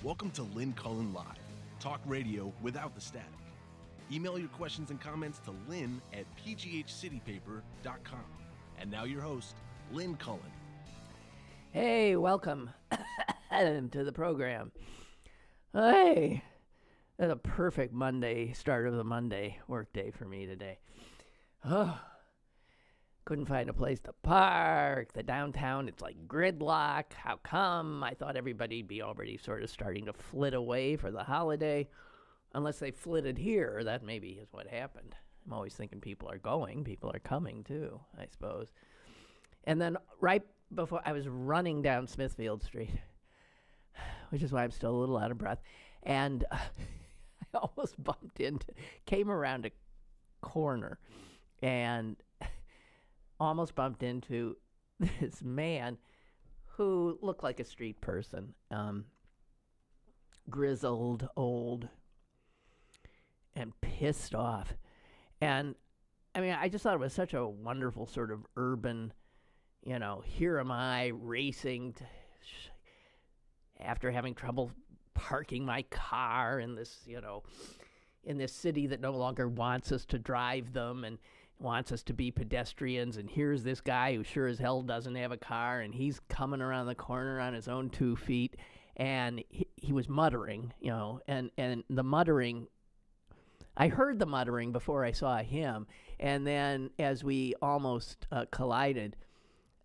Welcome to Lynn Cullen Live, talk radio without the static. Email your questions and comments to lynn@pghcitypaper.com. And now your host, Lynn Cullen. Hey, welcome to the program. Hey, that's a perfect Monday, start of the Monday work day for me today. Oh, couldn't find a place to park. The downtown, it's like gridlock. How come? I thought everybody'd be already sort of starting to flit away for the holiday. Unless they flitted here, that maybe is what happened. I'm always thinking people are going. People are coming, too, I suppose. And then right before, I was running down Smithfield Street, which is why I'm still a little out of breath. And I almost came around a corner and almost bumped into this man who looked like a street person, grizzled, old, and pissed off. And I mean, I just thought it was such a wonderful sort of urban, here am I racing after having trouble parking my car in this, in this city that no longer wants us to drive them and wants us to be pedestrians. And here's this guy who sure as hell doesn't have a car, and he's coming around the corner on his own 2 feet. And he was muttering, and the muttering, I heard the muttering before I saw him. And then as we almost collided,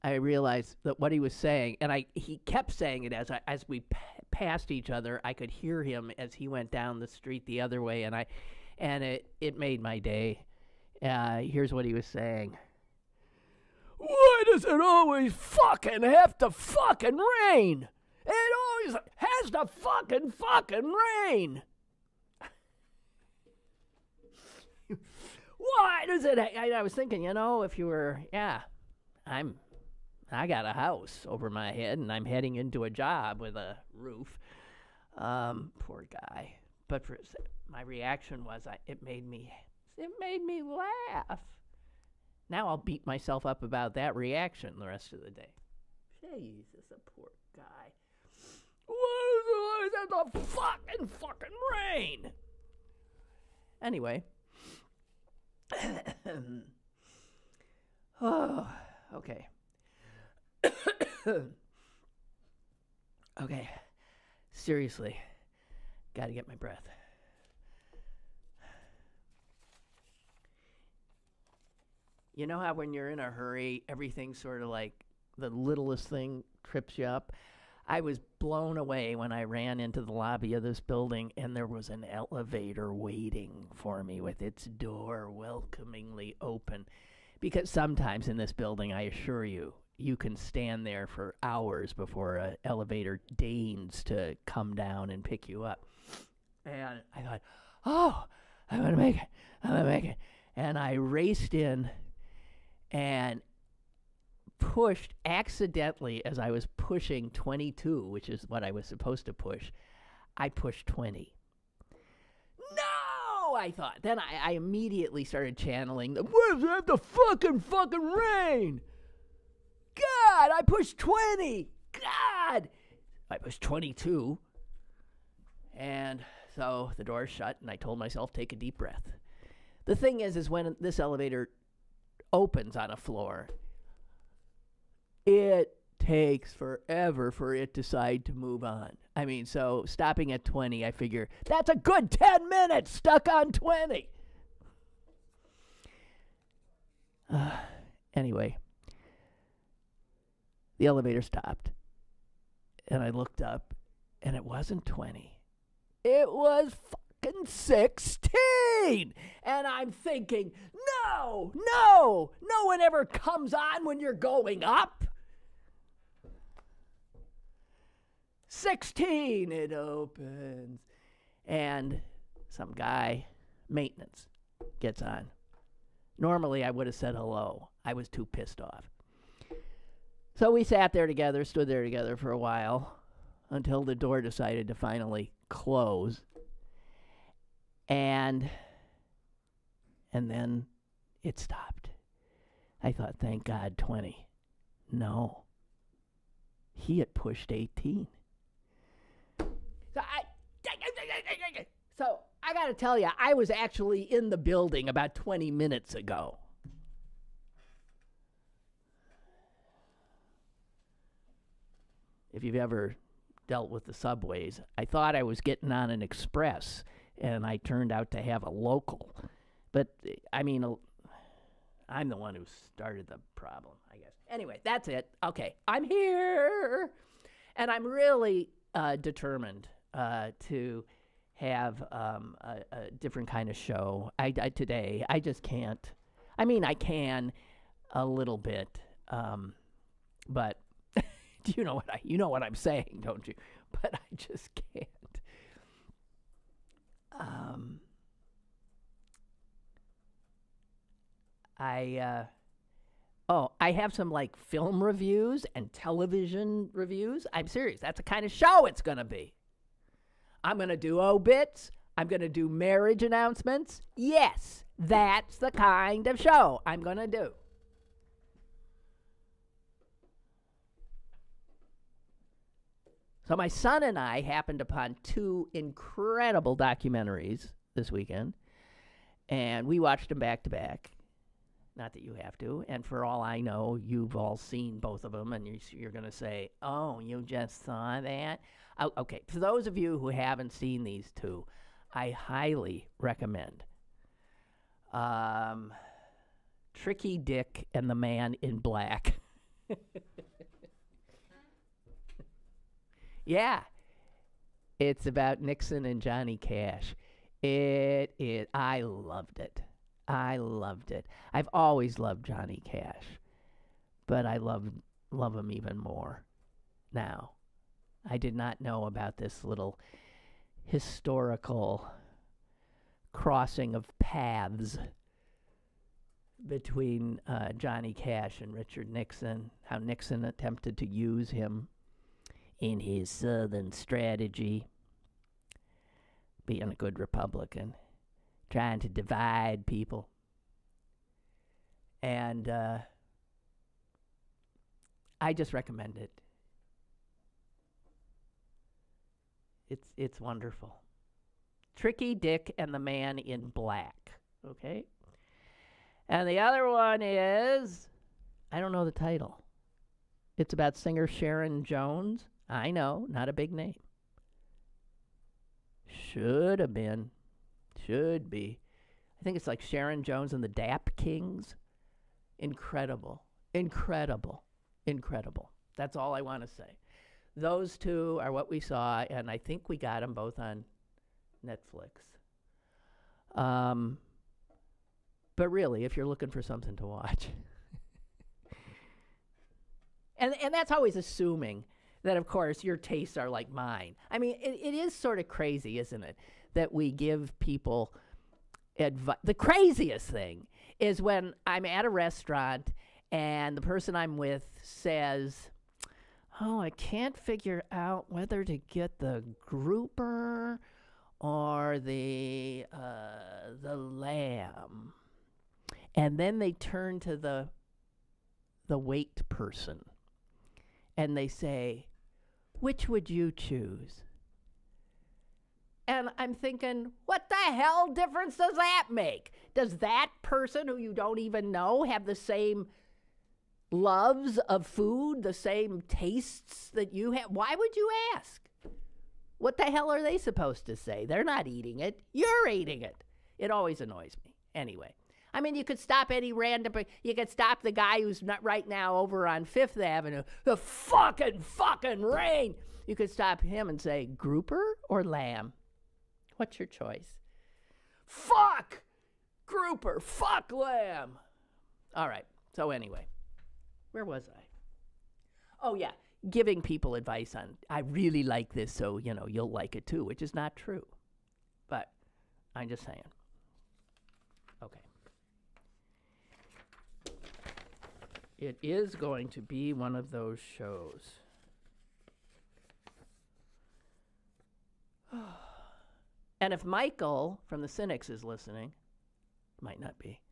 I realized that what he was saying, and he kept saying it as we passed each other. I could hear him as he went down the street the other way, and it made my day. Here's what he was saying. Why does it always fucking have to fucking rain? It always has to fucking rain. Why does it? I was thinking, if you were, I got a house over my head, and I'm heading into a job with a roof. Poor guy. But my reaction was, it made me laugh. Now I'll beat myself up about that reaction the rest of the day. Jesus, a poor guy. Why does it have to fucking rain? Anyway. Oh, okay. Okay. Seriously. Gotta get my breath. You know how when you're in a hurry, everything sort of like the littlest thing trips you up? I was blown away when I ran into the lobby of this building, and there was an elevator waiting for me with its door welcomingly open. Because sometimes in this building, I assure you, you can stand there for hours before an elevator deigns to come down and pick you up. And I thought, I'm going to make it. And I raced in and pushed accidentally, as I was pushing 22, which is what I was supposed to push. I pushed 20. No, I thought. Then I immediately started channeling why does it have to fucking rain? God, I pushed 20. God, I pushed 22. And so the door shut, and I told myself, take a deep breath. The thing is when this elevator opens on a floor, it takes forever for it to decide to move on. I mean, so stopping at 20, I figure, that's a good 10 minutes stuck on 20. Anyway, the elevator stopped, and I looked up, and it wasn't 20. It was fucking 16! And I'm thinking, no one ever comes on when you're going up. 16, it opens. And some guy, maintenance, gets on. Normally, I would have said hello. I was too pissed off. So we stood there together for a while until the door decided to finally close. And then it stopped. I thought, thank God, 20. No. He had pushed 18. So I got to tell you, I was actually in the building about 20 minutes ago. If you've ever dealt with the subways, I thought I was getting on an express, and I turned out to have a local. But, I mean, I'm the one who started the problem, I guess. Anyway, that's it. Okay, I'm here. And I'm really determined to have a different kind of show today. I just can't. I mean, I can a little bit, but do you know what I'm saying, don't you? But I just can't. I have some like film reviews and television reviews. I'm serious. That's the kind of show it's going to be. I'm going to do obits. I'm going to do marriage announcements. Yes, that's the kind of show I'm going to do. So my son and I happened upon two incredible documentaries this weekend, and we watched them back to back. Not that you have to. And for all I know, you've all seen both of them, and you're going to say, oh, you just saw that? Oh, okay, for those of you who haven't seen these two, I highly recommend Tricky Dick and the Man in Black. Yeah, it's about Nixon and Johnny Cash. I loved it. I loved it. I've always loved Johnny Cash, but I love him even more now. I did not know about this little historical crossing of paths between Johnny Cash and Richard Nixon, how Nixon attempted to use him in his Southern strategy, being a good Republican, trying to divide people. And I just recommend it. It's wonderful. Tricky Dick and the Man in Black. Okay? And the other one is, I don't know the title. It's about singer Sharon Jones. I know, not a big name. Should have been. Should be. I think it's like Sharon Jones and the Dap Kings. Incredible. Incredible. Incredible. That's all I want to say. Those two are what we saw, and I think we got them both on Netflix. But really, if you're looking for something to watch. and that's always assuming that, of course, your tastes are like mine. I mean, it is sort of crazy, isn't it, that we give people advice. The craziest thing is when I'm at a restaurant and the person I'm with says, oh, I can't figure out whether to get the grouper or the lamb. And then they turn to the wait person and they say, which would you choose? And I'm thinking, what the hell difference does that make? Does that person who you don't even know have the same loves of food, the same tastes that you have? Why would you ask? What the hell are they supposed to say? They're not eating it. You're eating it. It always annoys me. Anyway, I mean, you could stop any random, you could stop the guy who's not right now over on Fifth Avenue, the fucking rain. You could stop him and say, grouper or lamb? What's your choice? Fuck grouper, fuck lamb. All right, so anyway, where was I? Oh, yeah, giving people advice on, I really like this, so, you'll like it too, which is not true. But I'm just saying. Okay. It is going to be one of those shows. And if Michael from the Cynics is listening, might not be,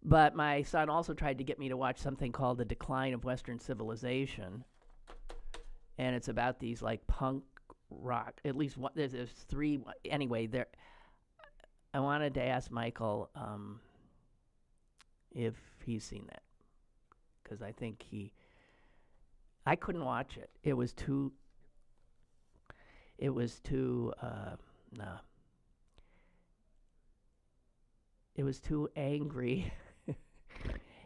but my son also tried to get me to watch something called The Decline of Western Civilization, and it's about these like punk rock. At least one, there's three. Anyway, there. I wanted to ask Michael if he's seen that, because I think I couldn't watch it. It was too. No. It was too angry,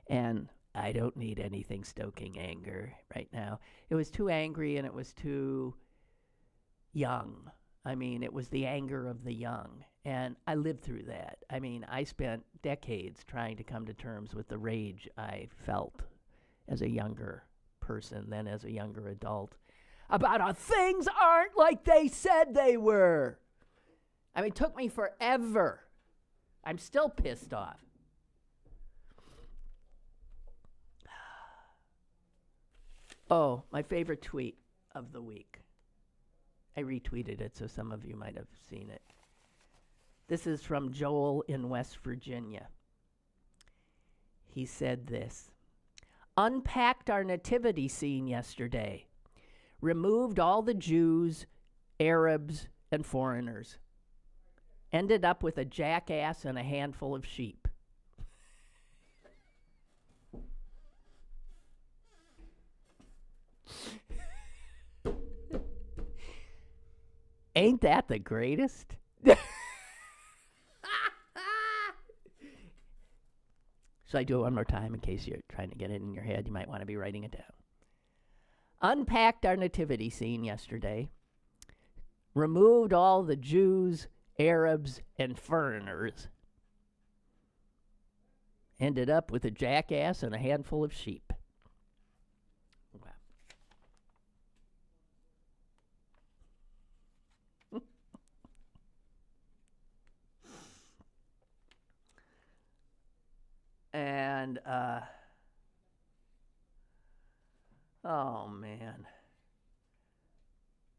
and I don't need anything stoking anger right now. It was too angry, and it was too young. I mean, it was the anger of the young, and I lived through that. I mean, I spent decades trying to come to terms with the rage I felt as a younger person than as a younger adult about how things aren't like they said they were. I mean, it took me forever. I'm still pissed off. Oh, my favorite tweet of the week. I retweeted it, so some of you might have seen it. This is from Joel in West Virginia. He said this: unpacked our nativity scene yesterday. Removed all the Jews, Arabs, and foreigners. Ended up with a jackass and a handful of sheep. Ain't that the greatest? Should I do it one more time in case you're trying to get it in your head? You might want to be writing it down. Unpacked our nativity scene yesterday. Removed all the Jews, Arabs, and foreigners. Ended up with a jackass and a handful of sheep. Wow. And, oh, man.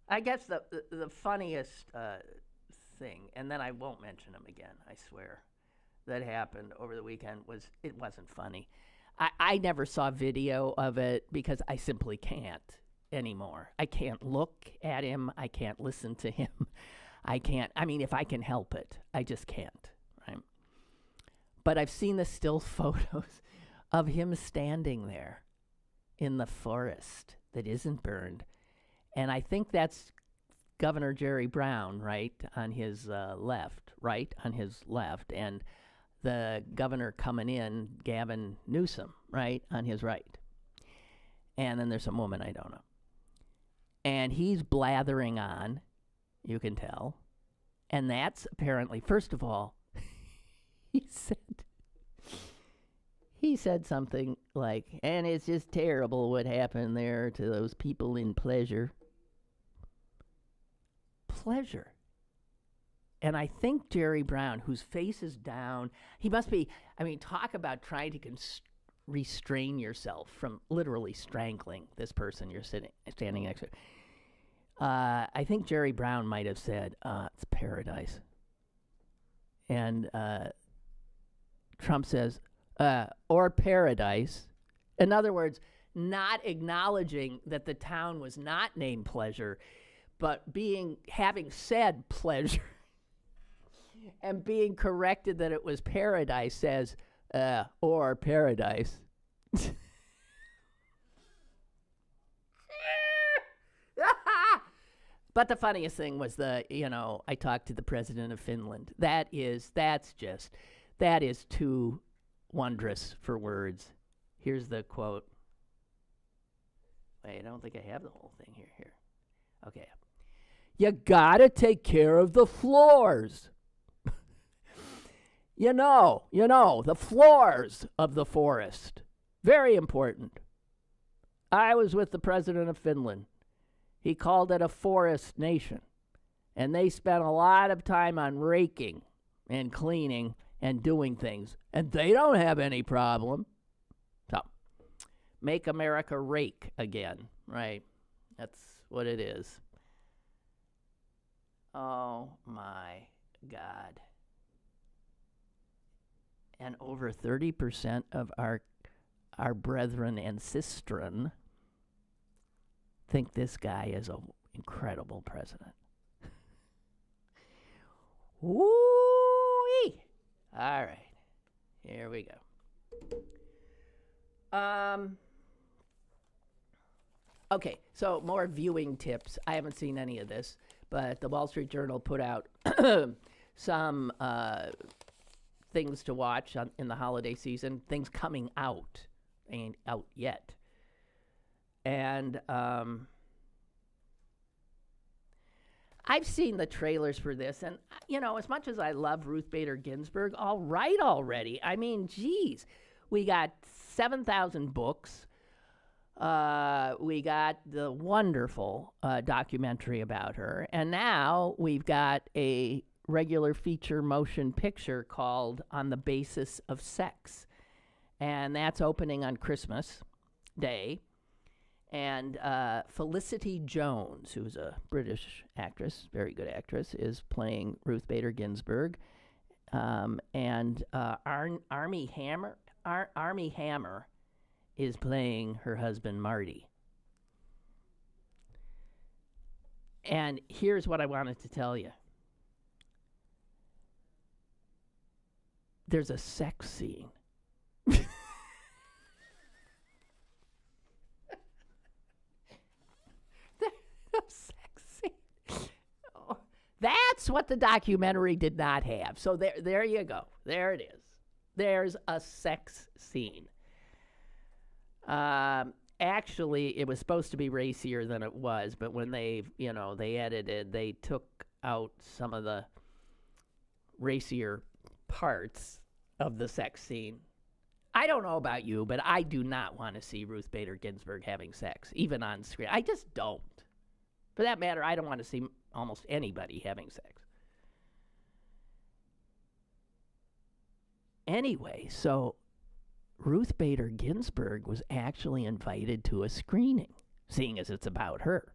I guess the funniest thing, and then I won't mention him again, I swear, that happened over the weekend it wasn't funny. I never saw video of it because I simply can't anymore. I can't look at him. I can't listen to him. I mean, if I can help it, I just can't, right? But I've seen the still photos of him standing there in the forest that isn't burned. And I think that's Governor Jerry Brown, right, on his left, and the governor coming in, Gavin Newsom, right, on his right. And then there's some woman I don't know. And he's blathering on, you can tell. And that's apparently, first of all, he said something like, and it's just terrible what happened there to those people in Pleasure. And I think Jerry Brown, whose face is down, he must be, I mean, talk about trying to restrain yourself from literally strangling this person you're standing next to. I think Jerry Brown might have said, it's paradise. And Trump says, or paradise. In other words, not acknowledging that the town was not named Pleasure, but having said Pleasure and being corrected that it was paradise, says, or paradise. But the funniest thing was I talked to the president of Finland. That is too wondrous for words. Here's the quote. Wait, I don't think I have the whole thing here. Okay. You gotta take care of the floors. You know, the floors of the forest. Very important. I was with the president of Finland. He called it a forest nation. And they spent a lot of time on raking and cleaning and doing things. And they don't have any problem. So, make America rake again, right? That's what it is. Oh, my God. And over 30% of our brethren and sistren think this guy is an incredible president. Woo-wee. All right. Here we go. Okay, so more viewing tips. I haven't seen any of this, but the Wall Street Journal put out some things to watch in the holiday season, things coming out. Ain't out yet. And I've seen the trailers for this, and, as much as I love Ruth Bader Ginsburg, all right already. I mean, geez, we got 7,000 books. We got the wonderful documentary about her, and now we've got a regular feature motion picture called On the Basis of Sex, and that's opening on Christmas Day. And Felicity Jones, who's a British actress, very good actress, is playing Ruth Bader Ginsburg, and Armie Hammer is playing her husband, Marty. And here's what I wanted to tell you. There's a sex scene. Sex scene. Oh, that's what the documentary did not have. So there you go. There it is. There's a sex scene. Actually, it was supposed to be racier than it was, but when they edited, they took out some of the racier parts of the sex scene. I don't know about you, but I do not want to see Ruth Bader Ginsburg having sex, even on screen. I just don't. For that matter, I don't want to see almost anybody having sex. Anyway, so Ruth Bader Ginsburg was actually invited to a screening, seeing as it's about her.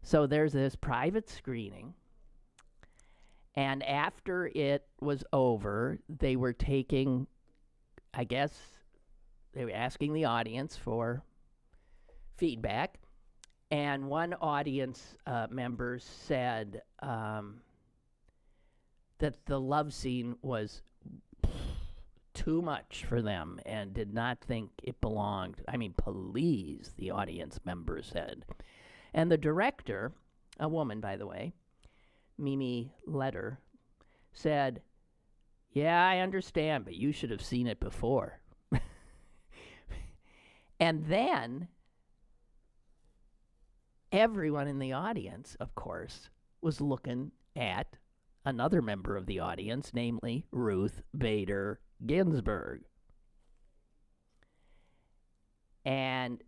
So there's this private screening, and after it was over, they were taking, I guess, they were asking the audience for feedback, and one audience member said that the love scene was too much for them and did not think it belonged. I mean, please, the audience member said. And the director, a woman, by the way, Mimi Leder, said, "Yeah, I understand, but you should have seen it before." And then everyone in the audience, of course, was looking at another member of the audience, namely Ruth Bader Ginsburg. And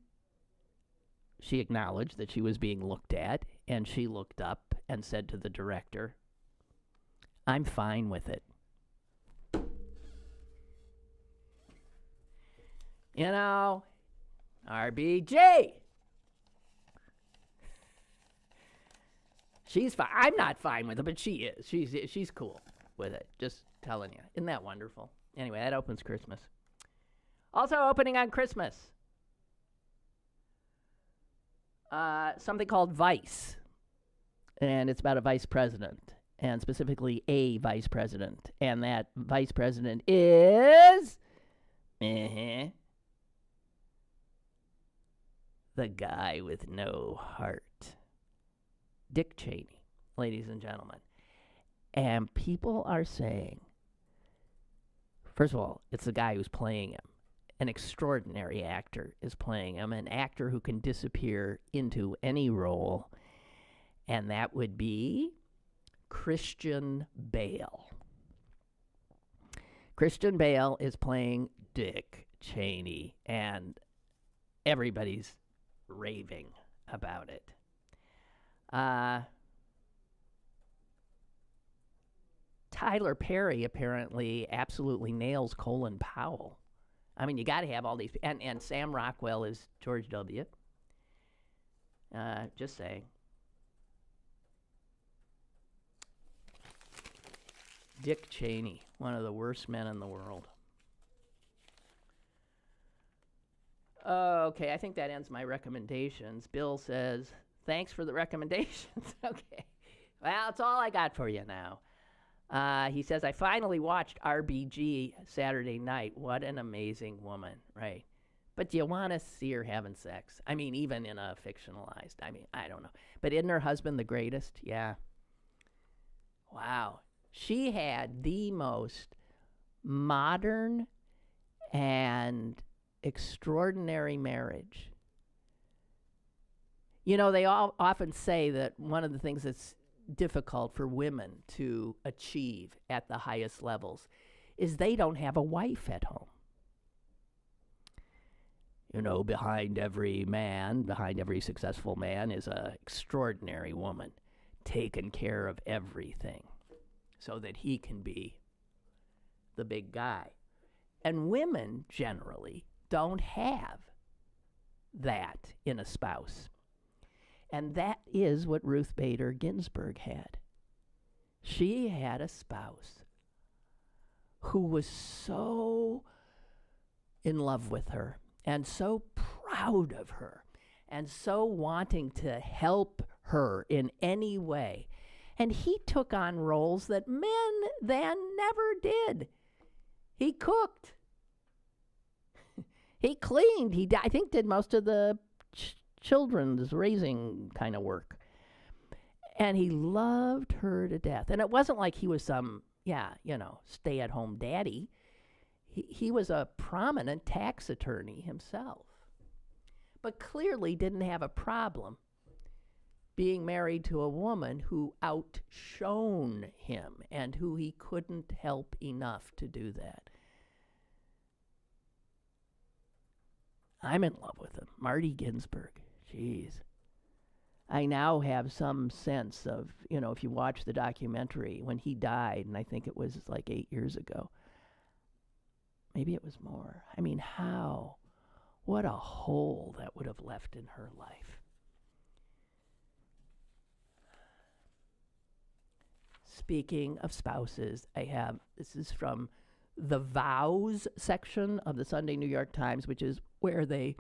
she acknowledged that she was being looked at, and she looked up and said to the director, "I'm fine with it." RBG. She's fine. I'm not fine with it, but she is. She's cool with it. Just telling you. Isn't that wonderful? Anyway, that opens Christmas. Also opening on Christmas, something called Vice. And it's about a vice president, and specifically a vice president. And that vice president is the guy with no heart. Dick Cheney, ladies and gentlemen. And people are saying, first of all, it's the guy who's playing him. An extraordinary actor is playing him, an actor who can disappear into any role, and that would be Christian Bale. Christian Bale is playing Dick Cheney, and everybody's raving about it. Tyler Perry apparently absolutely nails Colin Powell. I mean, you got to have all these. And Sam Rockwell is George W. Just saying. Dick Cheney, one of the worst men in the world. Okay, I think that ends my recommendations. Bill says, "Thanks for the recommendations." Okay. Well, that's all I got for you now. He says, I finally watched RBG Saturday night. What an amazing woman, right? But do you want to see her having sex? I mean, even in a fictionalized, I don't know. But isn't her husband the greatest? Yeah. Wow. She had the most modern and extraordinary marriage. You know, they all often say that one of the things that's difficult for women to achieve at the highest levels is they don't have a wife at home. You know, behind every successful man is an extraordinary woman taking care of everything so that he can be the big guy. And women generally don't have that in a spouse. And that is what Ruth Bader Ginsburg had. She had a spouse who was so in love with her and so proud of her and so wanting to help her in any way. And he took on roles that men then never did. He cooked. He cleaned. I think did most of the children's raising kind of work. And he loved her to death. And it wasn't like he was some, stay-at-home daddy. He was a prominent tax attorney himself. But clearly didn't have a problem being married to a woman who outshone him and who he couldn't help enough to do that. I'm in love with him. Marty Ginsburg. Jeez. I now have some sense of, if you watch the documentary, when he died, and I think it was like 8 years ago. Maybe it was more. I mean, how? What a hole that would have left in her life. Speaking of spouses, this is from the vows section of the Sunday New York Times, which is where they,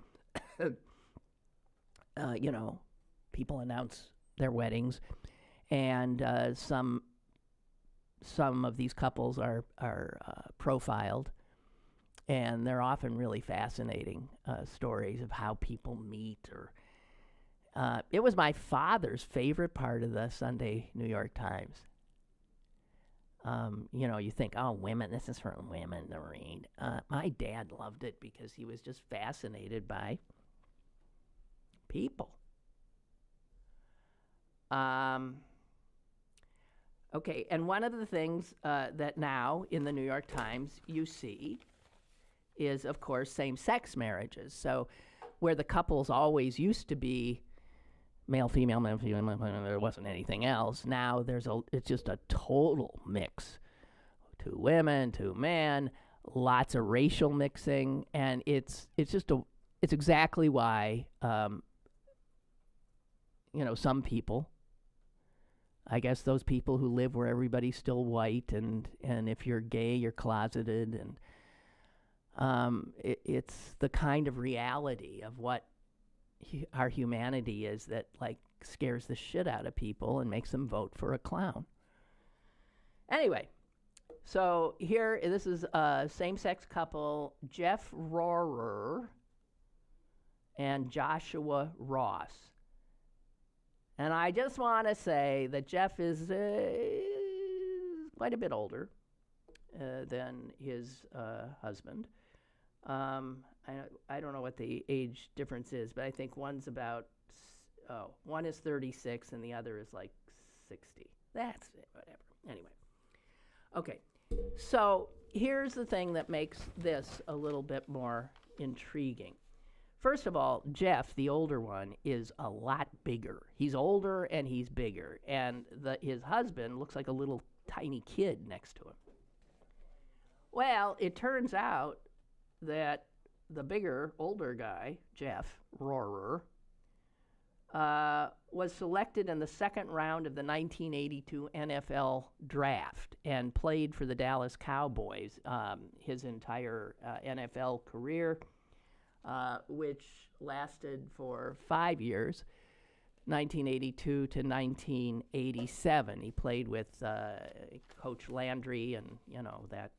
people announce their weddings, and some of these couples are profiled, and they're often really fascinating stories of how people meet. Or it was my father's favorite part of the Sunday New York Times. You think, oh, women, this is for women to read. My dad loved it because he was just fascinated by people. Okay, and one of the things that now in the New York Times you see is, of course, same-sex marriages. So where the couples always used to be male, female, there wasn't anything else. Now it's just a total mix. 2 women, 2 men, lots of racial mixing, and it's exactly why some people, I guess those people who live where everybody's still white, and if you're gay, you're closeted, and it's the kind of reality of what our humanity is that scares the shit out of people and makes them vote for a clown. Anyway, so this is a same-sex couple, Jeff Rohrer and Joshua Ross. And I just want to say that Jeff is quite a bit older than his husband. I don't know what the age difference is, but I think one is 36 and the other is like 60. That's it, whatever. Anyway. Okay, so here's the thing that makes this a little bit more intriguing. First of all, Jeff, the older one, is a lot bigger. He's older and he's bigger, and his husband looks like a little tiny kid next to him. Well, it turns out that the bigger, older guy, Jeff Rohrer, was selected in the second round of the 1982 NFL draft and played for the Dallas Cowboys his entire NFL career, which lasted for 5 years. 1982 to 1987. He played with Coach Landry and, that,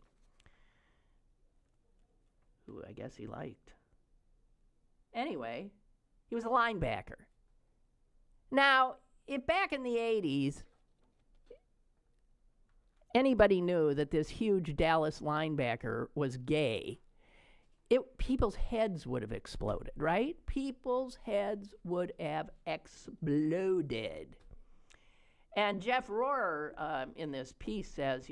who I guess he liked. Anyway, he was a linebacker. Now, if back in the 80s, anybody knew that this huge Dallas linebacker was gay, people's heads would have exploded, right? People's heads would have exploded. And Jeff Rohrer in this piece says,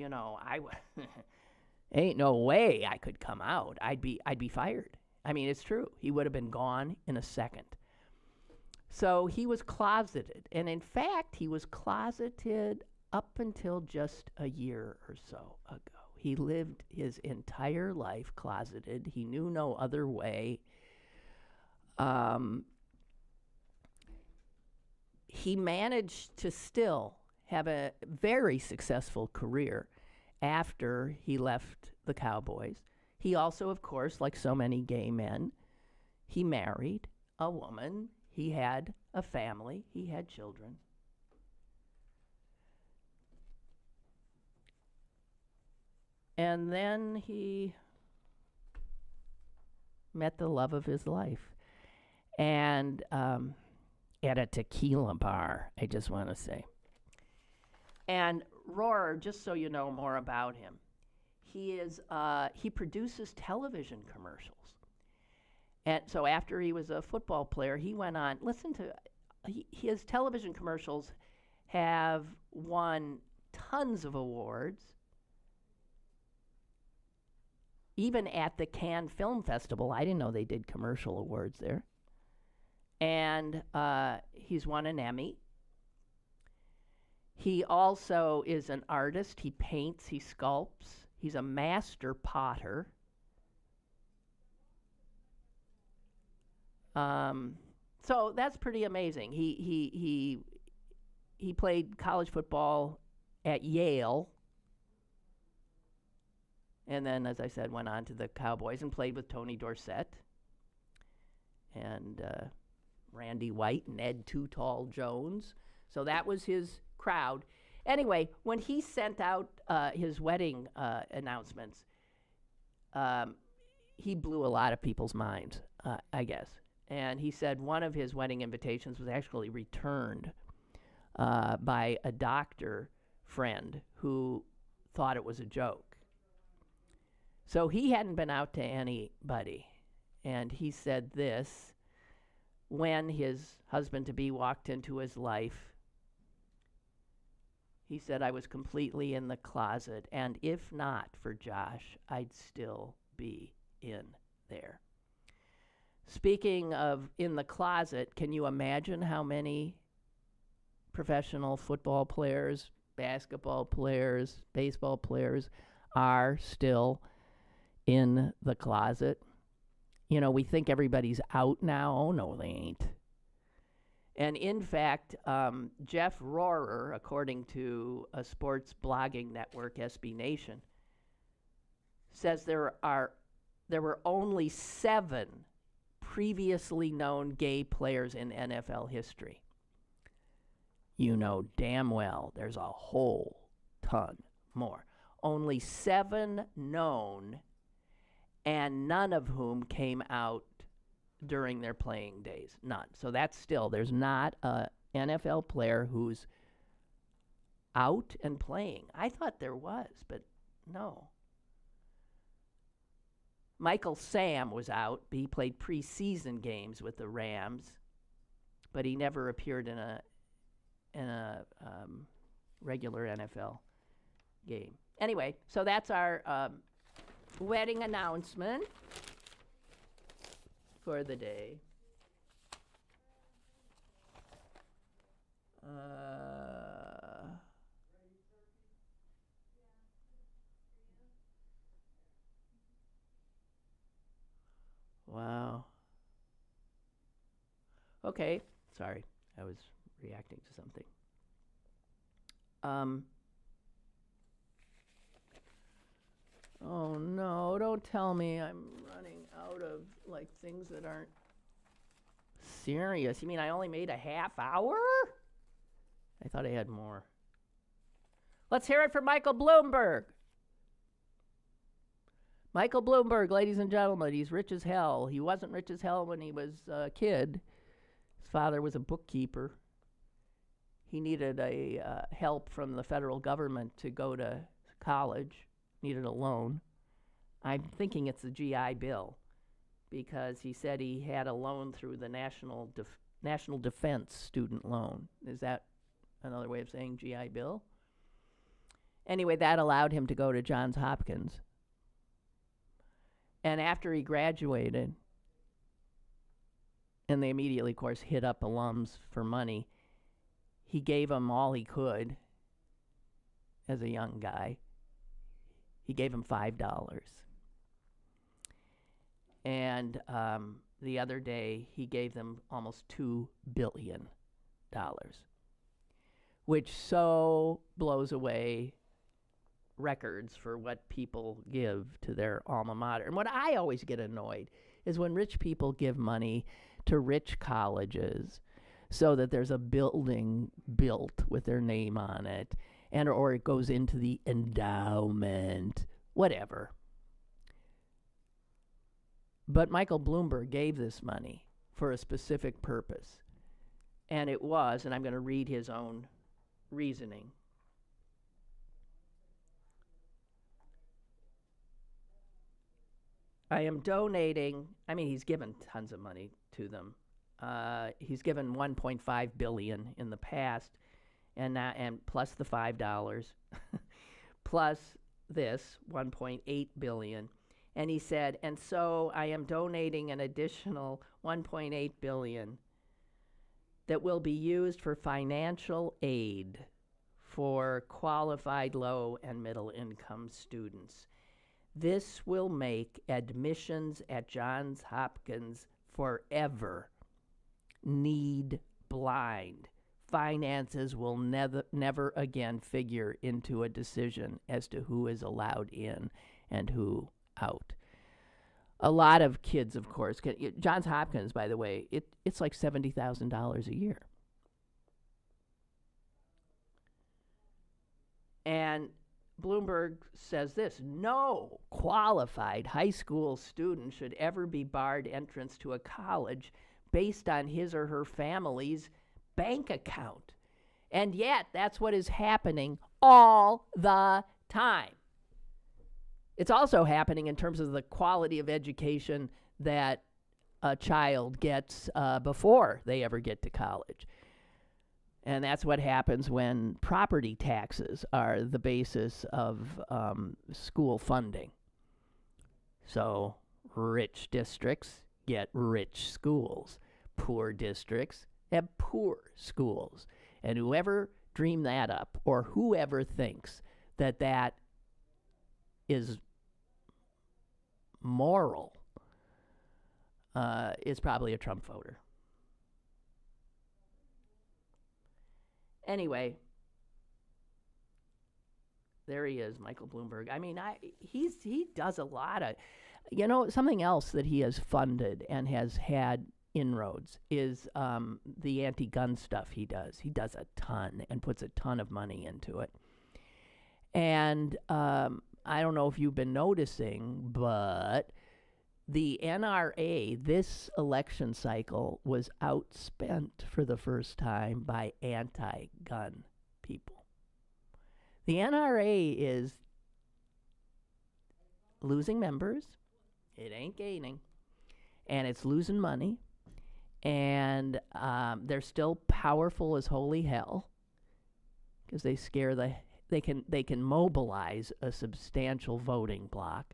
ain't no way I could come out. I'd be fired. I mean, it's true. He would have been gone in a second. So he was closeted. And in fact, he was closeted up until just a year or so ago. He lived his entire life closeted. He knew no other way. He managed to still have a very successful career after he left the Cowboys. He also, of course, like so many gay men, he married a woman. He had a family. He had children. And then he met the love of his life. And at a tequila bar, I just want to say. And Rohrer, just so you know more about him, he produces television commercials. And so after he was a football player, he went on, his television commercials have won tons of awards. Even at the Cannes Film Festival, I didn't know they did commercial awards there. And he's won an Emmy. He also is an artist. He paints, he sculpts. He's a master potter. So that's pretty amazing. He played college football at Yale. And then, as I said, went on to the Cowboys and played with Tony Dorsett and Randy White and Ed Too Tall Jones. So that was his crowd. Anyway, when he sent out his wedding announcements, he blew a lot of people's minds, I guess. And he said one of his wedding invitations was actually returned by a doctor friend who thought it was a joke. So he hadn't been out to anybody. And he said this when his husband-to-be walked into his life. He said, I was completely in the closet, and if not for Josh, I'd still be in there. Speaking of in the closet, can you imagine how many professional football players, basketball players, baseball players are still in the closet? We think everybody's out now. Oh, no, they ain't. And in fact, Jeff Rohrer, according to a sports blogging network, SB Nation, says there were only 7 previously known gay players in NFL history. You know damn well there's a whole ton more. Only 7 known, and none of whom came out during their playing days. None. So that's still, there's not a NFL player who's out and playing. I thought there was, but no. Michael Sam was out. He played preseason games with the Rams, but he never appeared in a regular NFL game. Anyway, so that's our wedding announcement for the day. Wow. Okay, sorry, I was reacting to something. Oh no, don't tell me I'm running out of things that aren't Serious? You mean I only made a half hour? I thought I had more. Let's hear it from Michael Bloomberg. Michael Bloomberg, ladies and gentlemen, he's rich as hell. He wasn't rich as hell when he was a kid. His father was a bookkeeper. He needed a help from the federal government to go to college, needed a loan. I'm thinking it's the GI Bill because he said he had a loan through the National Defense Student Loan. Is that another way of saying GI Bill? Anyway, that allowed him to go to Johns Hopkins. And after he graduated, and they immediately, of course, hit up alums for money, he gave them all he could as a young guy. He gave them $5. And the other day, he gave them almost $2 billion, which so blows away records for what people give to their alma mater. And what I always get annoyed is when rich people give money to rich colleges so that there's a building built with their name on it, and or it goes into the endowment, whatever. But Michael Bloomberg gave this money for a specific purpose. And it was, and I'm going to read his own reasoning. I am donating, he's given tons of money to them. He's given $1.5 billion in the past, and plus the $5, plus this $1.8 billion. And he said, and so I am donating an additional $1.8 billion that will be used for financial aid for qualified low and middle income students. This will make admissions at Johns Hopkins forever need blind. Finances will never again figure into a decision as to who is allowed in and who out. A lot of kids, of course, Johns Hopkins, by the way, it's like $70,000 a year. And Bloomberg says this: no qualified high school student should ever be barred entrance to a college based on his or her family's bank account. And yet, that's what is happening all the time. It's also happening in terms of the quality of education that a child gets before they ever get to college. And that's what happens when property taxes are the basis of school funding. So rich districts get rich schools. Poor districts have poor schools. And whoever dreamed that up, or whoever thinks that that is moral, is probably a Trump voter. Anyway, there he is, Michael Bloomberg. He does a lot of, something else that he has funded and has had inroads is the anti-gun stuff he does. He does a ton and puts a ton of money into it. And I don't know if you've been noticing, but the NRA this election cycle was outspent for the first time by anti-gun people. The NRA is losing members. It ain't gaining. And it's losing money. And they're still powerful as holy hell because they scare they can mobilize a substantial voting bloc.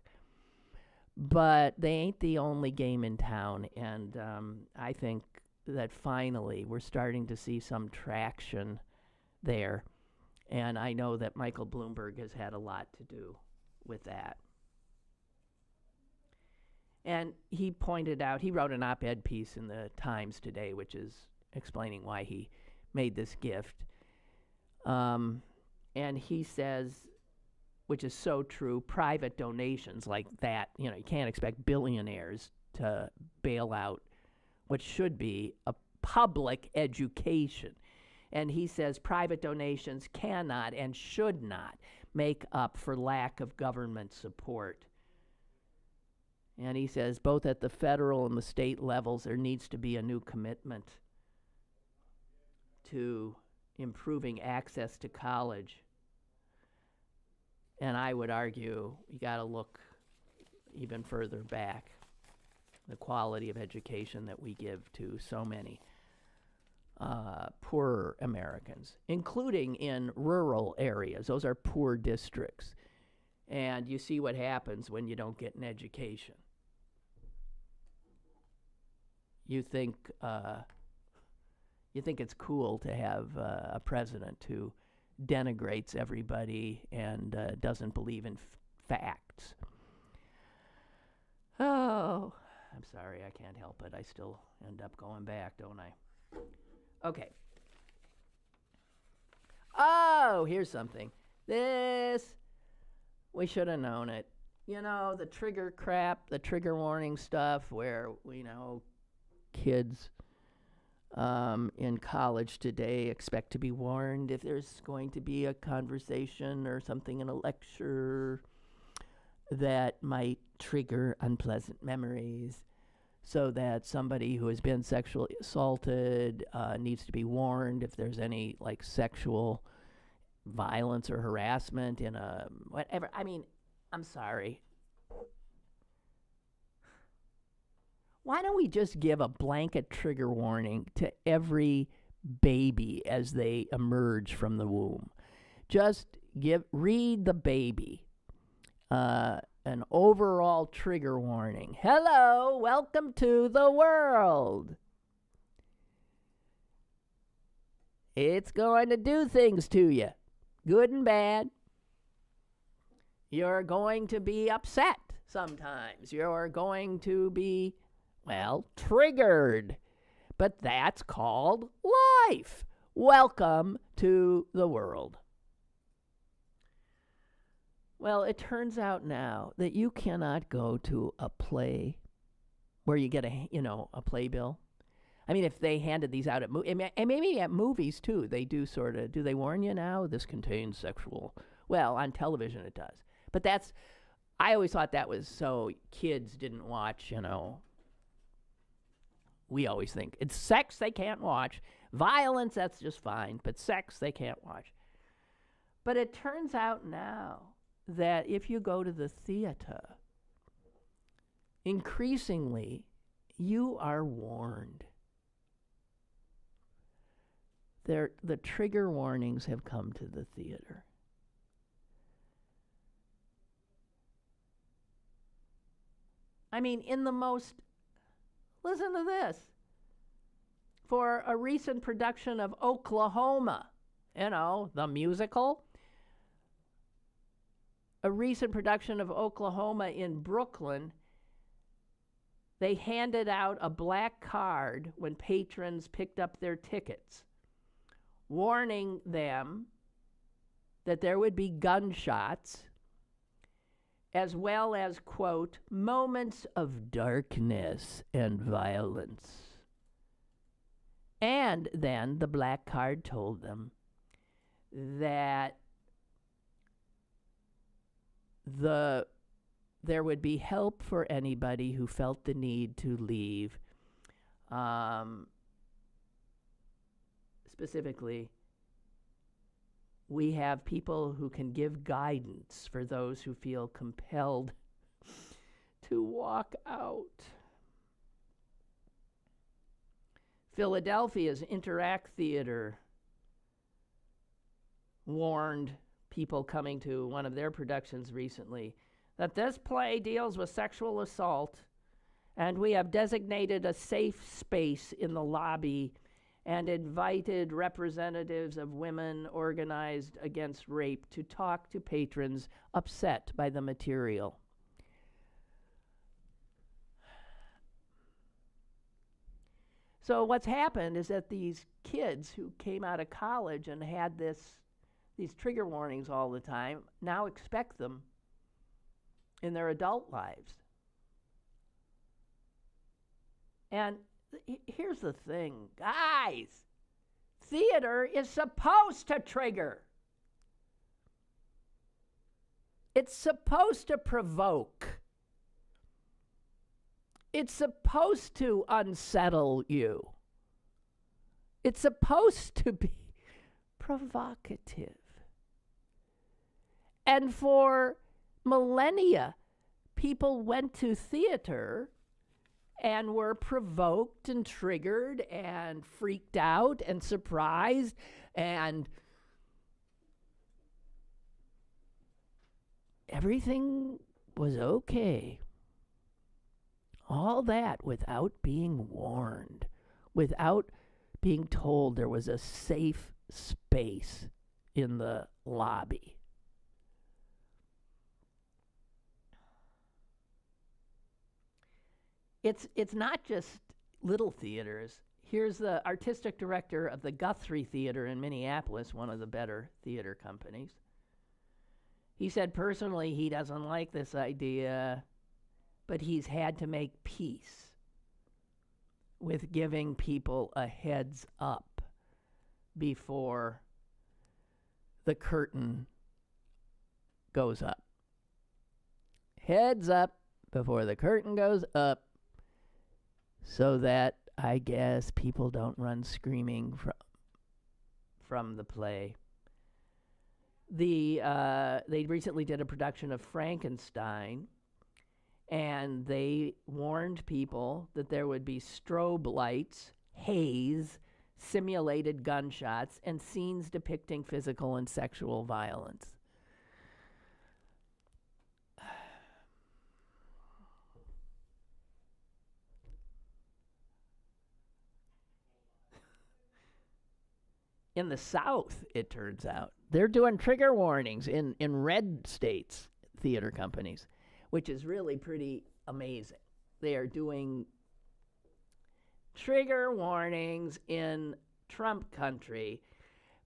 But they ain't the only game in town, and I think that finally we're starting to see some traction there. And I know that Michael Bloomberg has had a lot to do with that. And he pointed out, he wrote an op-ed piece in the Times today, which is explaining why he made this gift. And he says, which is so true, private donations like that, you can't expect billionaires to bail out what should be a public education. And he says private donations cannot and should not make up for lack of government support. And he says both at the federal and the state levels, there needs to be a new commitment to improving access to college. And I would argue you got to look even further back. The quality of education that we give to so many poor Americans, including in rural areas. Those are poor districts. And you see what happens when you don't get an education. You think it's cool to have a president who denigrates everybody and doesn't believe in facts. Oh, I'm sorry, I can't help it. I still end up going back, don't I? Okay. Oh, here's something. This, we should have known it. You know, the trigger crap, the trigger warning stuff where, kids in college today expect to be warned if there's going to be a conversation or something in a lecture that might trigger unpleasant memories, so that somebody who has been sexually assaulted needs to be warned if there's any sexual violence or harassment in a whatever. I mean, I'm sorry. Why don't we just give a blanket trigger warning to every baby as they emerge from the womb? Just read the baby an overall trigger warning. Hello, welcome to the world. It's going to do things to you, good and bad. You're going to be upset sometimes. You're going to be, triggered. But that's called life. Welcome to the world. Well, it turns out now that you cannot go to a play where you get a playbill. I mean, if they handed these out at and maybe at movies too, they do sort of. Do they warn you now? This contains sexual. Well, on television it does. But I always thought that was so kids didn't watch. We always think it's sex they can't watch, violence that's just fine, but sex they can't watch. But it turns out now that if you go to the theater, increasingly, you are warned. The trigger warnings have come to the theater. I mean, listen to this. For a recent production of Oklahoma, the musical, a recent production of Oklahoma in Brooklyn, they handed out a black card when patrons picked up their tickets, warning them that there would be gunshots, as well as, quote, moments of darkness and violence. And then the black card told them that there would be help for anybody who felt the need to leave. Specifically, we have people who can give guidance for those who feel compelled to walk out. Philadelphia's Interact Theater warned people coming to one of their productions recently that this play deals with sexual assault, and we have designated a safe space in the lobby and invited representatives of women organized against rape to talk to patrons upset by the material. So what's happened is that these kids who came out of college and had these trigger warnings all the time now expect them in their adult lives. And here's the thing, guys. Theater is supposed to trigger. It's supposed to provoke. It's supposed to unsettle you. It's supposed to be provocative. And for millennia, people went to theater and were provoked and triggered and freaked out and surprised, and everything was okay. All that without being warned, without being told there was a safe space in the lobby. It's not just little theaters. Here's the artistic director of the Guthrie Theater in Minneapolis, one of the better theater companies. He said personally he doesn't like this idea, but he's had to make peace with giving people a heads up before the curtain goes up. Heads up before the curtain goes up, so that, I guess, people don't run screaming from the play. They recently did a production of Frankenstein, and they warned people that there would be strobe lights, haze, simulated gunshots, and scenes depicting physical and sexual violence. In the South, it turns out, they're doing trigger warnings in red states, theater companies, which is really pretty amazing. They are doing trigger warnings in Trump country,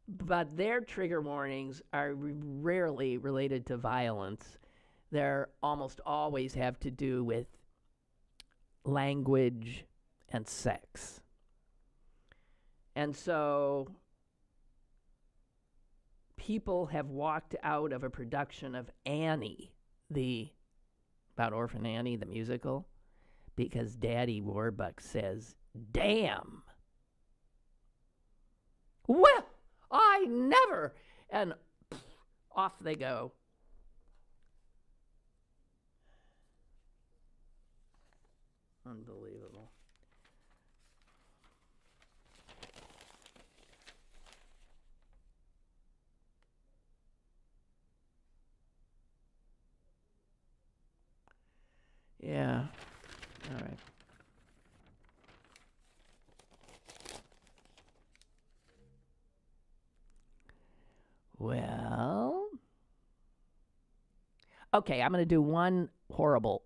but their trigger warnings are rarely related to violence. They're almost always have to do with language and sex. And so people have walked out of a production of Annie, about Orphan Annie, the musical, because Daddy Warbucks says, damn. Well, I never. And off they go. Unbelievable. Yeah. All right. Well, okay, I'm going to do one horrible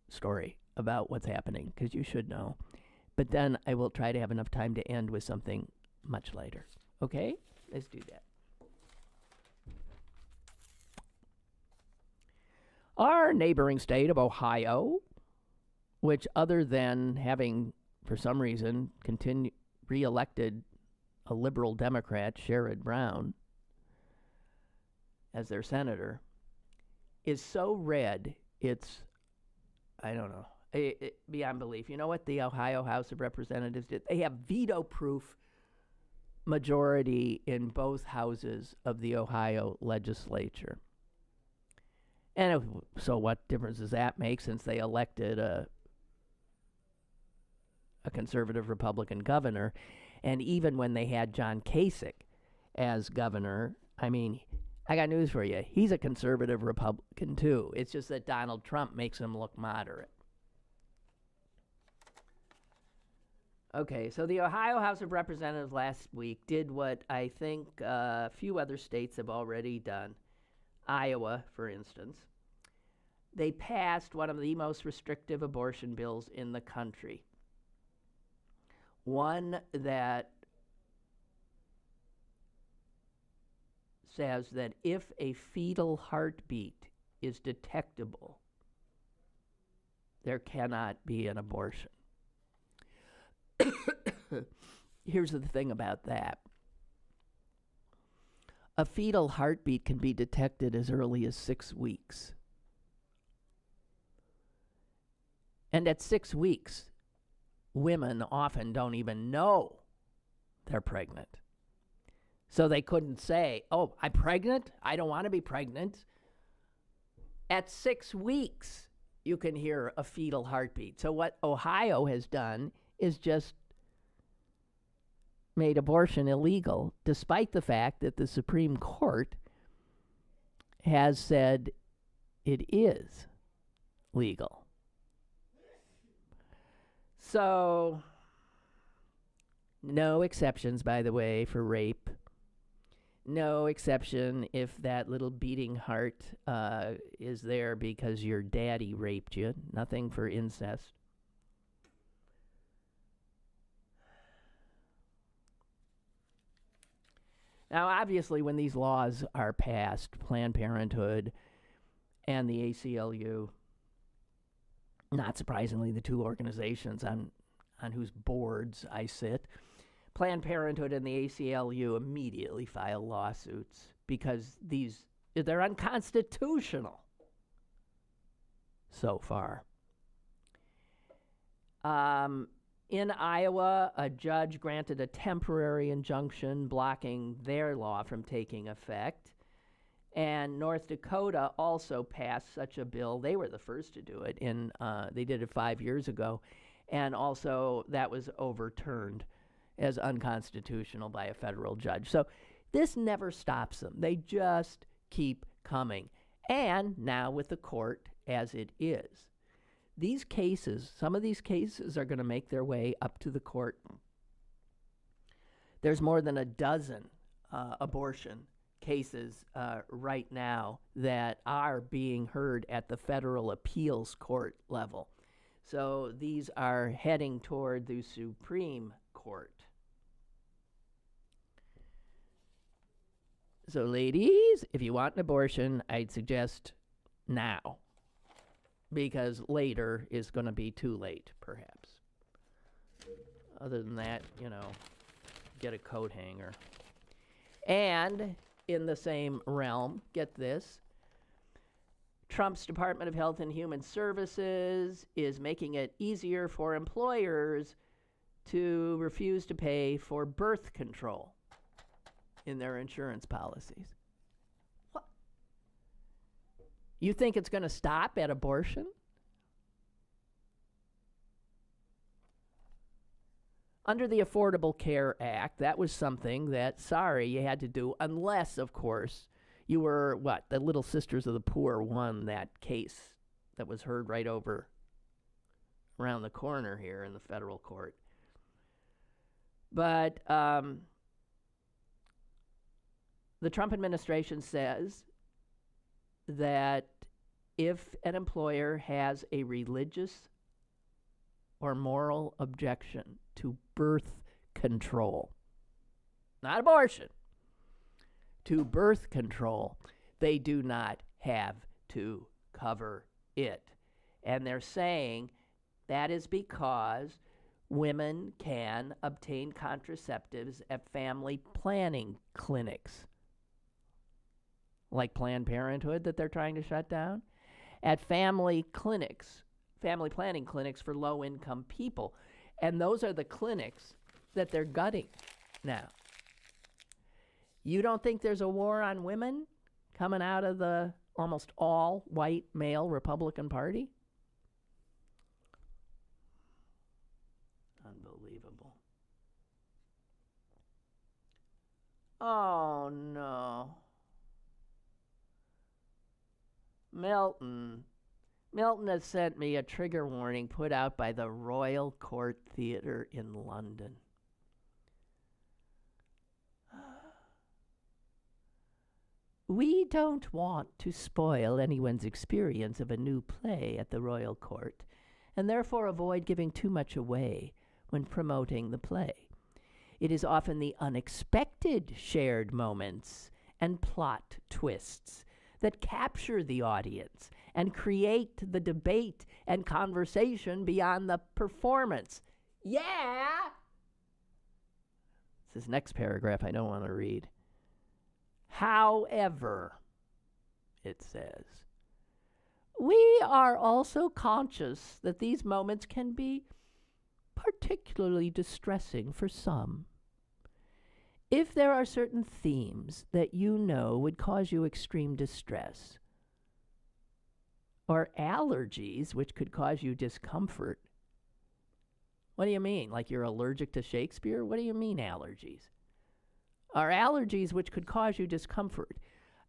story about what's happening, because you should know. But then I will try to have enough time to end with something much lighter. Okay? Let's do that. Our neighboring state of Ohio, which other than having, for some reason, re-elected a liberal Democrat, Sherrod Brown, as their senator, is so red, it's, I don't know, beyond belief. You know what the Ohio House of Representatives did? They have veto-proof majority in both houses of the Ohio legislature. And so what difference does that make, since they elected a conservative Republican governor? And even when they had John Kasich as governor, I mean, I got news for you. He's a conservative Republican too. It's just that Donald Trump makes him look moderate. Okay, so the Ohio House of Representatives last week did what I think a few other states have already done. Iowa, for instance. They passed one of the most restrictive abortion bills in the country. One that says that if a fetal heartbeat is detectable, there cannot be an abortion. Here's the thing about that. A fetal heartbeat can be detected as early as 6 weeks. And at 6 weeks, women often don't even know they're pregnant. So they couldn't say, oh, I'm pregnant? I don't want to be pregnant. At 6 weeks, you can hear a fetal heartbeat. So what Ohio has done is just made abortion illegal, despite the fact that the Supreme Court has said it is legal. So, no exceptions, by the way, for rape. No exception if that little beating heart is there because your daddy raped you. Nothing for incest. Now, obviously, when these laws are passed, Planned Parenthood and the ACLU, not surprisingly, the two organizations on whose boards I sit, Planned Parenthood and the ACLU immediately file lawsuits because they're unconstitutional so far. In Iowa, a judge granted a temporary injunction blocking their law from taking effect. And North Dakota also passed such a bill. They were the first to do it. They did it 5 years ago. And also that was overturned as unconstitutional by a federal judge. So this never stops them. They just keep coming. And now with the court as it is. These cases, some of these cases are going to make their way up to the court. There's more than a dozen abortion cases right now that are being heard at the federal appeals court level. So these are heading toward the Supreme Court. So ladies, if you want an abortion, I'd suggest now. Because later is going to be too late, perhaps. Other than that, get a coat hanger. And in the same realm, get this, Trump's Department of Health and Human Services is making it easier for employers to refuse to pay for birth control in their insurance policies. What? You think it's going to stop at abortion? Under the Affordable Care Act, that was something that, you had to do, unless, of course, you were, the Little Sisters of the Poor won that case that was heard right over around the corner here in the federal court. But the Trump administration says that if an employer has a religious or moral objection to birth control, not abortion, to birth control, they do not have to cover it. And they're saying that is because women can obtain contraceptives at family planning clinics, like Planned Parenthood that they're trying to shut down, at family planning clinics for low-income people. And those are the clinics that they're gutting now. You don't think there's a war on women coming out of the almost all-white male Republican Party? Unbelievable. Oh, no. Milton has sent me a trigger warning put out by the Royal Court Theatre in London. We don't want to spoil anyone's experience of a new play at the Royal Court, and therefore avoid giving too much away when promoting the play. It is often the unexpected shared moments and plot twists that capture the audience and create the debate and conversation beyond the performance. Yeah. This next paragraph I don't want to read. However, it says, we are also conscious that these moments can be particularly distressing for some. If there are certain themes that you know would cause you extreme distress, or allergies which could cause you discomfort. What do you mean? Like you're allergic to Shakespeare? What do you mean allergies? Or allergies which could cause you discomfort,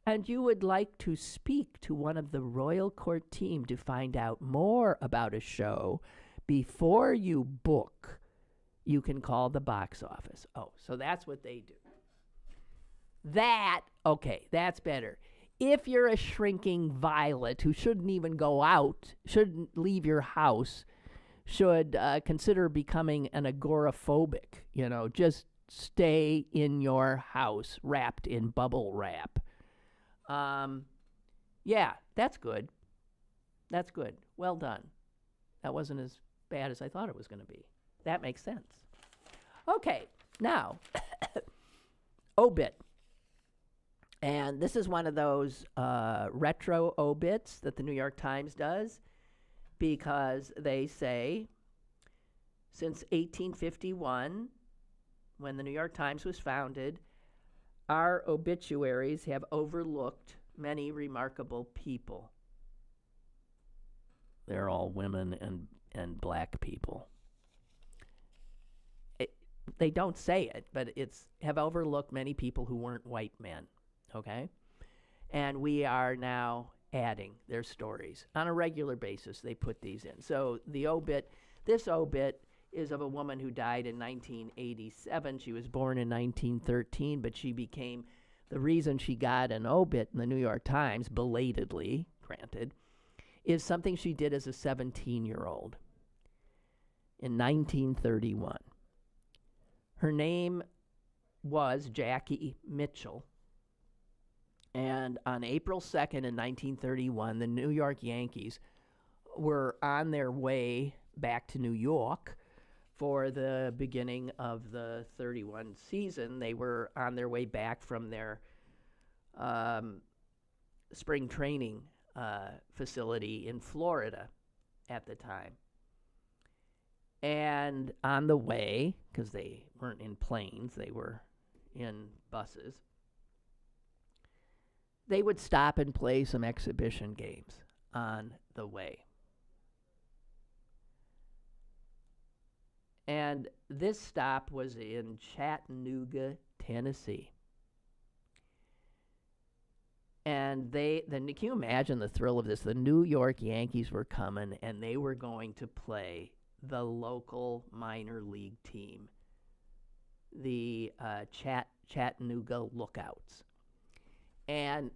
and you would like to speak to one of the royal court team to find out more about a show before you book, you can call the box office. Oh, so that's what they do. That's better. If you're a shrinking violet who shouldn't even go out, shouldn't leave your house, should consider becoming an agoraphobic, just stay in your house wrapped in bubble wrap. Yeah, that's good. That's good. Well done. That wasn't as bad as I thought it was going to be. That makes sense. Okay, now, obit. And this is one of those retro obits that the New York Times does, because they say, since 1851, when the New York Times was founded, our obituaries have overlooked many remarkable people. They're all women and black people. They don't say it, but it's have overlooked many people who weren't white men, okay? And we are now adding their stories. On a regular basis, they put these in. So this obit is of a woman who died in 1987. She was born in 1913, but the reason she got an obit in the New York Times, belatedly, granted, is something she did as a 17-year-old in 1931. Her name was Jackie Mitchell. And on April 2nd in 1931, the New York Yankees were on their way back to New York for the beginning of the 31 season. They were on their way back from their spring training facility in Florida at the time. And on the way, because they weren't in planes, they were in buses, they would stop and play some exhibition games on the way. And this stop was in Chattanooga, Tennessee. And can you imagine the thrill of this? The New York Yankees were coming, and they were going to play the local minor league team, the Chattanooga Lookouts. And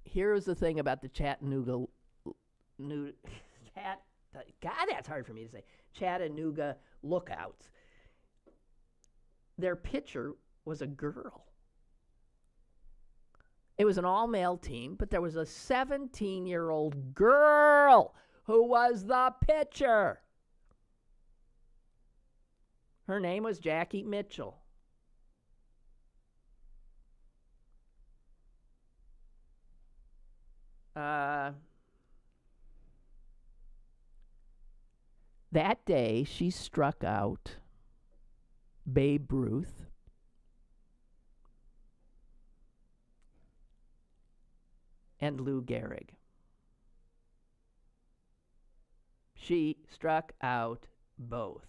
here's the thing about the Chattanooga that's hard for me to say. Chattanooga Lookouts. Their pitcher was a girl. It was an all-male team, but there was a 17-year-old girl who was the pitcher. Her name was Jackie Mitchell. That day, she struck out Babe Ruth, and Lou Gehrig. She struck out both.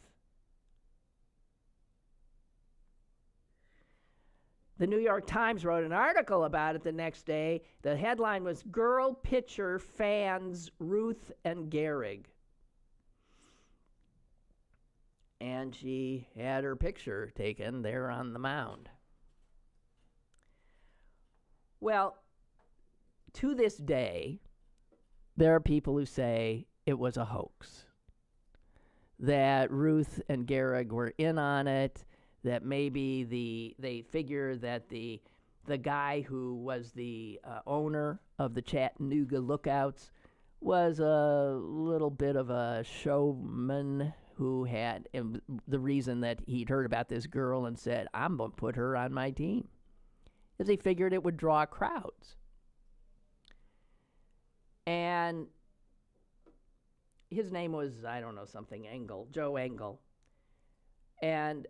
The New York Times wrote an article about it the next day. The headline was, "Girl Pitcher Fans Ruth and Gehrig." And she had her picture taken there on the mound. Well, to this day, there are people who say it was a hoax, that Ruth and Gehrig were in on it, that maybe they figure that the guy who was the owner of the Chattanooga Lookouts was a little bit of a showman who had the reason that he'd heard about this girl and said, I'm going to put her on my team, because he figured it would draw crowds. And his name was, I don't know, something Engel, Joe Engel. And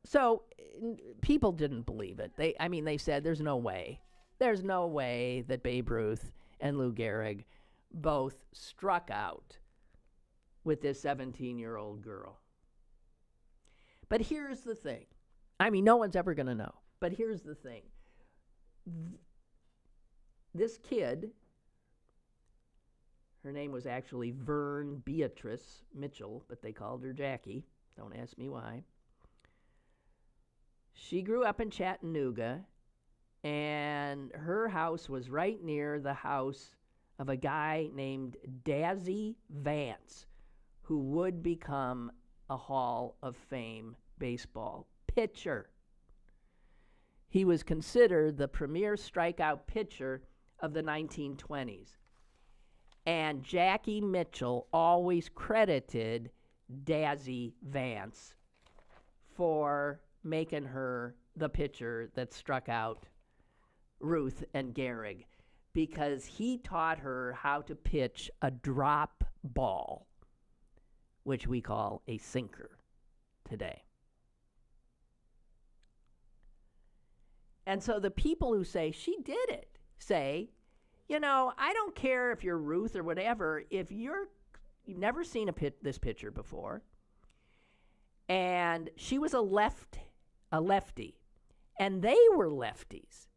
so people didn't believe it. They said, there's no way. There's no way that Babe Ruth and Lou Gehrig both struck out with this 17-year-old girl. But here's the thing. No one's ever going to know. But here's the thing. This kid, her name was actually Vern Beatrice Mitchell, but they called her Jackie. Don't ask me why. She grew up in Chattanooga, and her house was right near the house of a guy named Dazzy Vance, who would become a Hall of Fame baseball pitcher. He was considered the premier strikeout pitcher of the 1920s. And Jackie Mitchell always credited Dazzy Vance for making her the pitcher that struck out Ruth and Gehrig, because he taught her how to pitch a drop ball, which we call a sinker today. And so the people who say she did it say, I don't care if you're Ruth or whatever, if you've never seen this pitcher before, and she was a lefty, and they were lefties.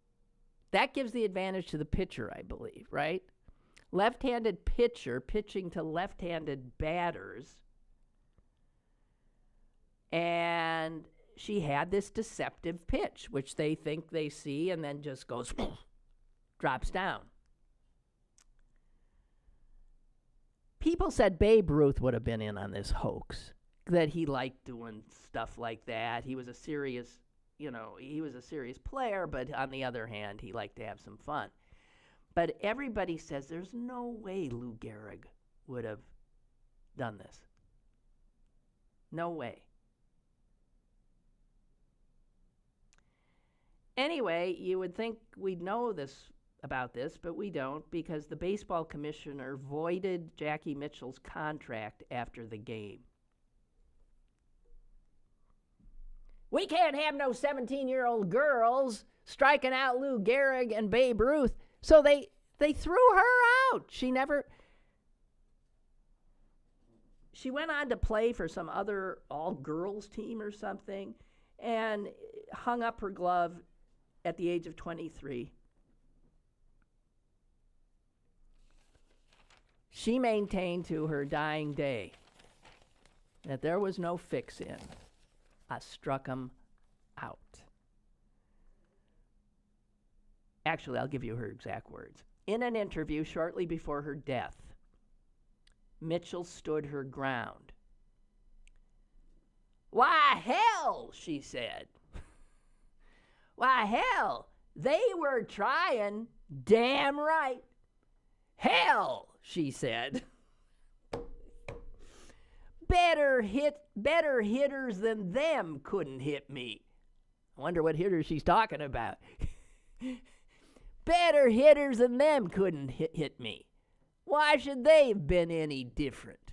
That gives the advantage to the pitcher, I believe, right? Left-handed pitcher pitching to left-handed batters. And she had this deceptive pitch, which they think they see and then just goes, drops down. People said Babe Ruth would have been in on this hoax, that he liked doing stuff like that. He was a serious player, but on the other hand, he liked to have some fun. But everybody says there's no way Lou Gehrig would have done this. No way. Anyway, you would think we'd know about this, but we don't, because the baseball commissioner voided Jackie Mitchell's contract after the game. We can't have no 17-year-old girls striking out Lou Gehrig and Babe Ruth. So they threw her out. She went on to play for some other all-girls team or something, and hung up her glove at the age of 23. She maintained to her dying day that there was no fix-in. I struck 'em out. Actually, I'll give you her exact words. In an interview shortly before her death, Mitchell stood her ground. Why, hell, she said. Why, hell, they were trying, damn right. Hell, she said. Better hitters than them couldn't hit me. I wonder what hitters she's talking about. Better hitters than them couldn't hit me. Why should they have been any different?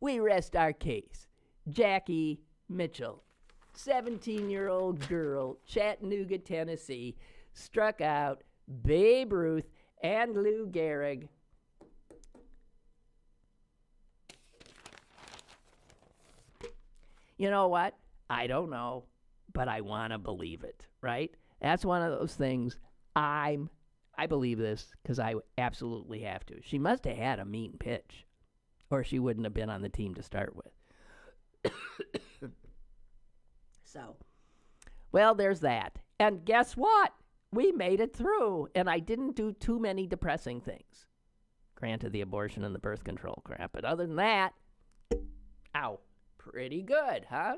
We rest our case. Jackie Mitchell, 17-year-old girl, Chattanooga, Tennessee, struck out Babe Ruth and Lou Gehrig. You know what? I don't know, but I want to believe it, right? That's one of those things. I believe this because I absolutely have to. She must have had a mean pitch, or she wouldn't have been on the team to start with. So, well, there's that. And guess what? We made it through, and I didn't do too many depressing things. Granted, the abortion and the birth control crap, but other than that, ow, pretty good, huh?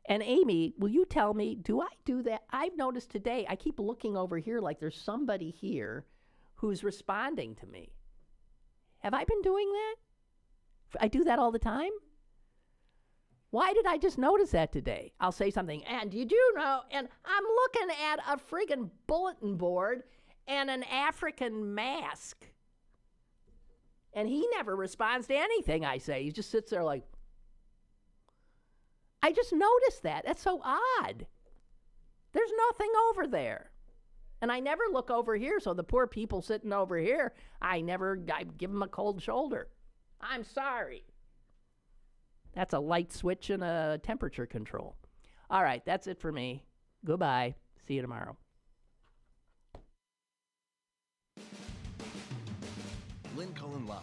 And Amy, will you tell me, do I do that? I've noticed today, I keep looking over here like there's somebody here who's responding to me. Have I been doing that? I do that all the time? Why did I just notice that today? I'll say something, and you do know, and I'm looking at a friggin' bulletin board and an African mask. And he never responds to anything I say. He just sits there like, I just noticed that. That's so odd. There's nothing over there. And I never look over here, so the poor people sitting over here, I give them a cold shoulder. I'm sorry. That's a light switch and a temperature control. All right, that's it for me. Goodbye. See you tomorrow. Lynn Cullen Live,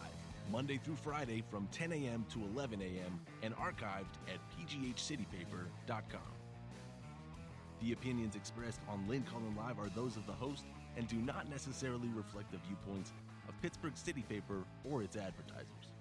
Monday through Friday from 10 a.m. to 11 a.m. and archived at pghcitypaper.com. The opinions expressed on Lynn Cullen Live are those of the host and do not necessarily reflect the viewpoints of Pittsburgh City Paper or its advertisers.